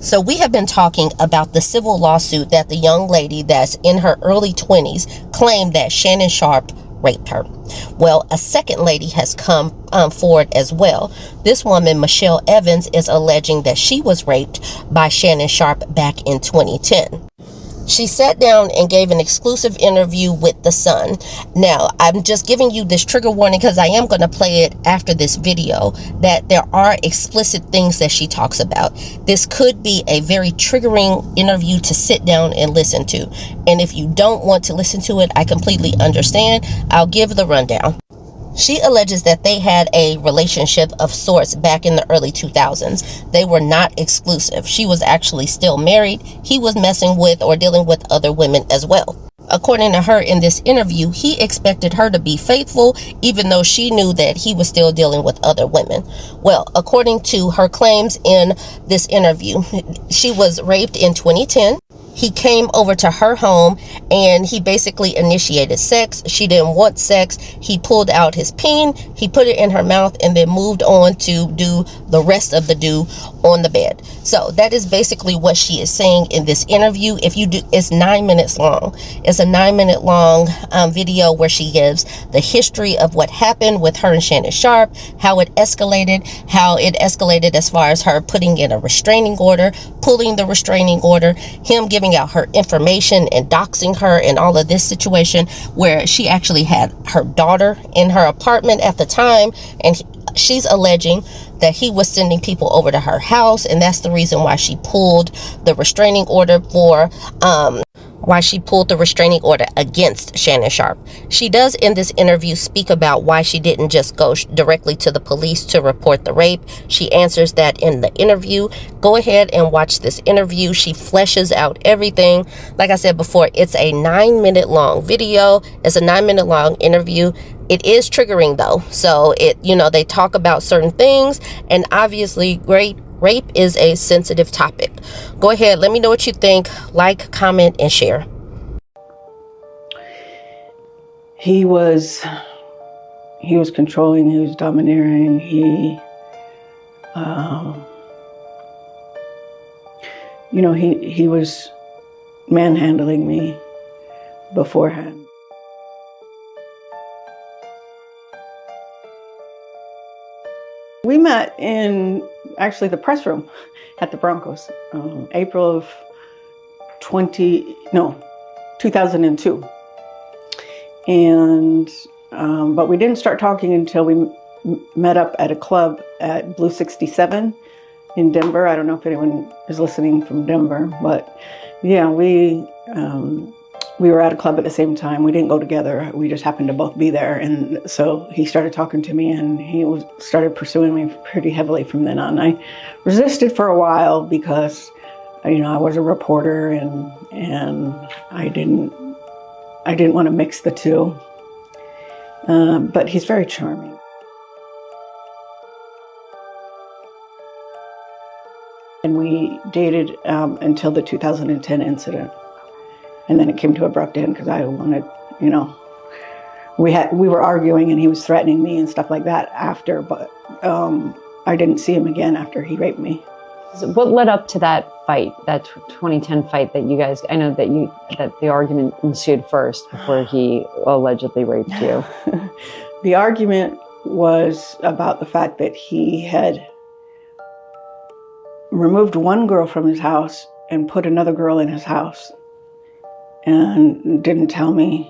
So we have been talking about the civil lawsuit that the young lady that's in her early 20s claimed that Shannon Sharpe raped her. Well, a second lady has come forward as well. This woman, Michele Evans, is alleging that she was raped by Shannon Sharpe back in 2010. She sat down and gave an exclusive interview with The Sun. Now, I'm just giving you this trigger warning because I am going to play it after this video, that there are explicit things that she talks about. This could be a very triggering interview to sit down and listen to. And if you don't want to listen to it, I completely understand. I'll give the rundown. She alleges that they had a relationship of sorts back in the early 2000s. They were not exclusive. She was actually still married. He was messing with or dealing with other women as well. According to her in this interview, he expected her to be faithful, even though she knew that he was still dealing with other women. Well, according to her claims in this interview, she was raped in 2010. He came over to her home and he basically initiated sex. She didn't want sex. He pulled out his peen, he put it in her mouth, and then moved on to do the rest of the do on the bed. So that is basically what she is saying in this interview. If you do, it's 9 minutes long. It's a 9-minute long video where she gives the history of what happened with her and Shannon Sharpe, how it escalated as far as her putting in a restraining order, pulling the restraining order, him giving out her information and doxing her, and all of this situation where she actually had her daughter in her apartment at the time, and she's alleging that he was sending people over to her house, and that's the reason why she pulled the restraining order against Shannon Sharpe. She does in this interview speak about why she didn't just go directly to the police to report the rape. She answers that in the interview. Go ahead and watch this interview. She fleshes out everything. Like I said before, it's a 9-minute long video. It's a 9-minute long interview. It is triggering though. So they talk about certain things, and obviously rape is a sensitive topic. Go ahead, let me know what you think. Like, comment, and share. He was controlling, he was domineering, he was manhandling me beforehand. We met in actually the press room at the Broncos, April of 2002. And, but we didn't start talking until we met up at a club at Blue 67 in Denver. I don't know if anyone is listening from Denver, but yeah, we were at a club at the same time. We didn't go together. We just happened to both be there. And so he started talking to me, and he started pursuing me pretty heavily from then on. I resisted for a while because, I was a reporter, and I didn't want to mix the two. But he's very charming. And we dated until the 2010 incident. And then it came to an abrupt end because I wanted, we were arguing and he was threatening me and stuff like that after, but I didn't see him again after he raped me. So what led up to that fight, that 2010 fight that you guys, I know that the argument ensued first before he allegedly raped you? The argument was about the fact that he had removed one girl from his house and put another girl in his house, and didn't tell me.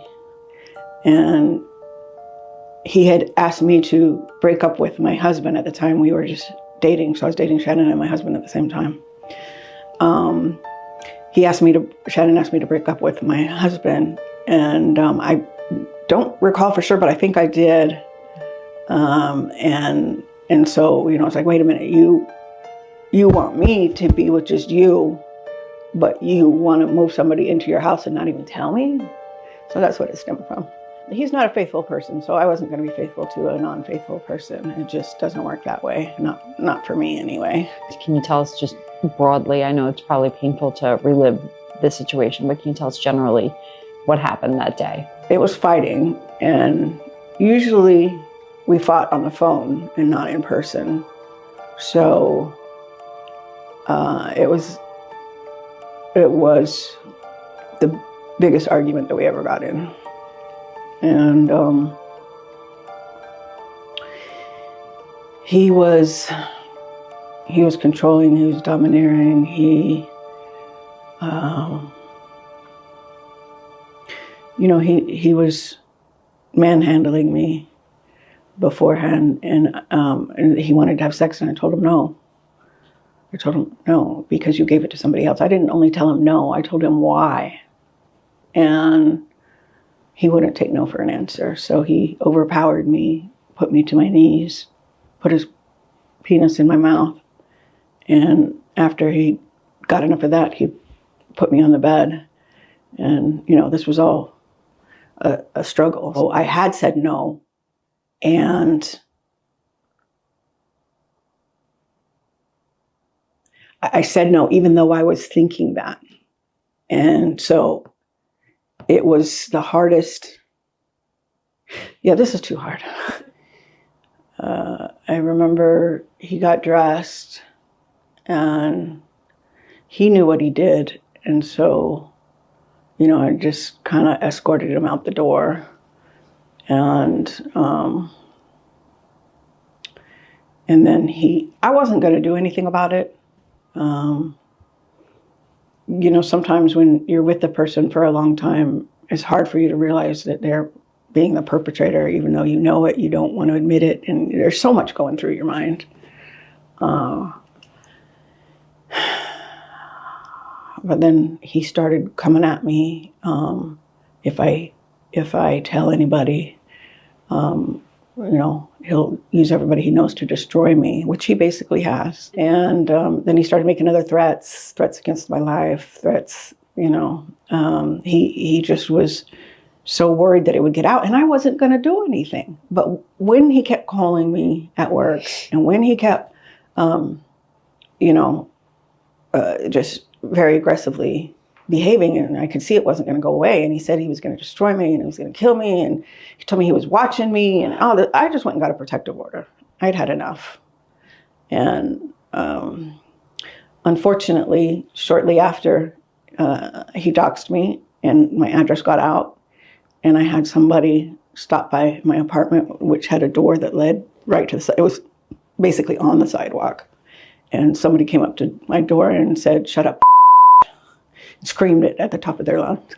And he had asked me to break up with my husband at the time. We were just dating, so I was dating Shannon and my husband at the same time. Shannon asked me to break up with my husband, and I don't recall for sure, but I think I did. And so, it's like, wait a minute, you want me to be with just you, but you want to move somebody into your house and not even tell me? So that's what it stemmed from. He's not a faithful person, so I wasn't going to be faithful to a non-faithful person. It just doesn't work that way. Not for me anyway. Can you tell us just broadly, I know it's probably painful to relive this situation, but can you tell us generally what happened that day? It was fighting, and usually we fought on the phone and not in person. So it was it was the biggest argument that we ever got in. And he was controlling, he was domineering, he was manhandling me beforehand, and he wanted to have sex, and I told him no. I told him no, because you gave it to somebody else. I didn't only tell him no, I told him why. And he wouldn't take no for an answer. So he overpowered me, put me to my knees, put his penis in my mouth. And after he got enough of that, he put me on the bed. And, this was all a struggle. So I had said no. And I said no, even though I was thinking that. And so it was the hardest. Yeah, this is too hard. I remember he got dressed and he knew what he did. And so, I just kind of escorted him out the door. And then I wasn't going to do anything about it. Sometimes when you're with the person for a long time, it's hard for you to realize that they're being the perpetrator, even though you know it, you don't want to admit it, and there's so much going through your mind. But then he started coming at me. If I tell anybody, he'll use everybody he knows to destroy me, which he basically has. And then he started making other threats against my life, threats, he just was so worried that it would get out, and I wasn't going to do anything. But when he kept calling me at work, and when he kept, just very aggressively behaving, and I could see it wasn't going to go away, and he said he was going to destroy me, and he was going to kill me, and he told me he was watching me, and all that. I just went and got a protective order. I'd had enough. And unfortunately, shortly after, he doxed me, and my address got out. And I had somebody stop by my apartment, which had a door that led right to the side. It was basically on the sidewalk. And somebody came up to my door and said, "Shut up," and screamed it at the top of their lungs.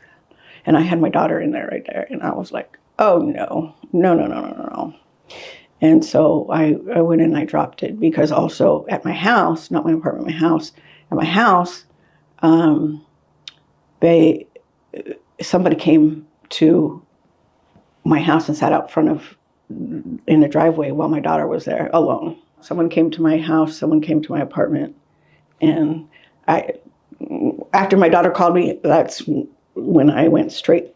And I had my daughter in there right there. And I was like, oh, no. And so I went in and I dropped it, because also at my house, not my apartment, my house, at my house, somebody came to my house and sat out front in the driveway while my daughter was there alone. Someone came to my house, someone came to my apartment, and after my daughter called me, that's when I went straight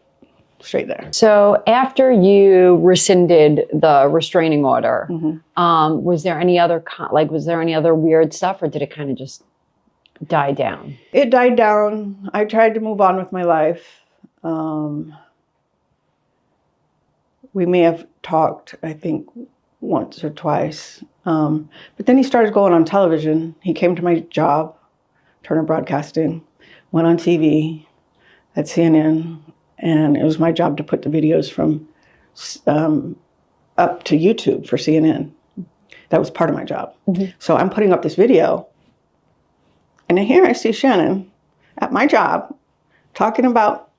there. So after you rescinded the restraining order, was there any other weird stuff, or did it kind of just die down? It died down. I tried to move on with my life. We may have talked, I think, once or twice. But then he started going on television. He came to my job, Turner Broadcasting, went on TV at CNN, and it was my job to put the videos from up to YouTube for CNN. That was part of my job. So I'm putting up this video, and here I see Shannon at my job talking about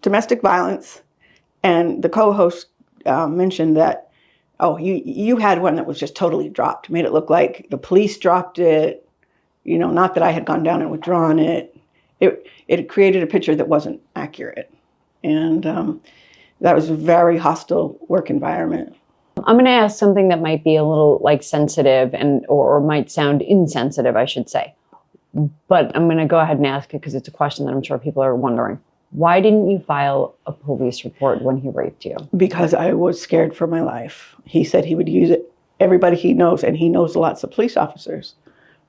domestic violence, and the co-host mentioned that, oh, you had one that was just totally dropped, made it look like the police dropped it, not that I had gone down and withdrawn it. It created a picture that wasn't accurate. And that was a very hostile work environment. I'm going to ask something that might be a little sensitive or might sound insensitive, I should say. But I'm going to go ahead and ask it because it's a question that I'm sure people are wondering. Why didn't you file a police report when he raped you? Because I was scared for my life. He said he would use it. Everybody he knows, and he knows lots of police officers.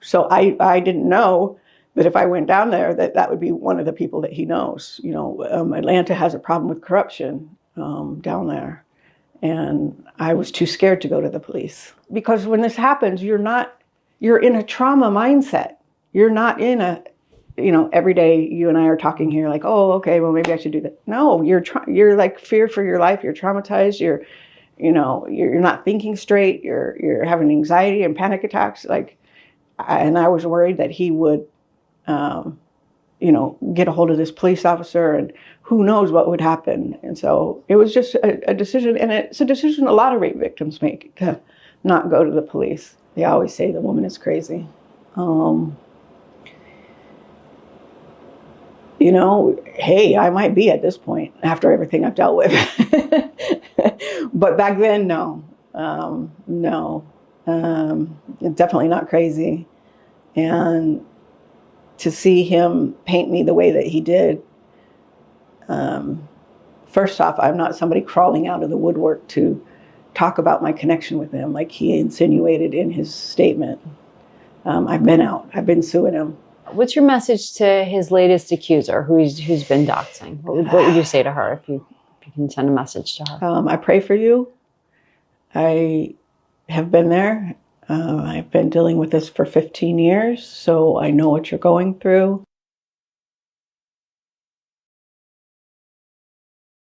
So I didn't know that if I went down there, that would be one of the people that he knows. Atlanta has a problem with corruption down there. And I was too scared to go to the police. Because when this happens, you're in a trauma mindset. You're not in every day you and I are talking here like, oh, okay, well, maybe I should do that. No, you're like fear for your life. You're traumatized. You're not thinking straight. You're having anxiety and panic attacks. And I was worried that he would, get a hold of this police officer, and who knows what would happen. And so it was just a decision, and it's a decision a lot of rape victims make, to not go to the police. They always say the woman is crazy. Hey, I might be at this point after everything I've dealt with. But back then, no. No. Definitely not crazy. And to see him paint me the way that he did, first off, I'm not somebody crawling out of the woodwork to talk about my connection with him like he insinuated in his statement. I've been out. I've been suing him. What's your message to his latest accuser, who's been doxing? What would you say to her if you can send a message to her? I pray for you. I have been there. I've been dealing with this for 15 years, so I know what you're going through.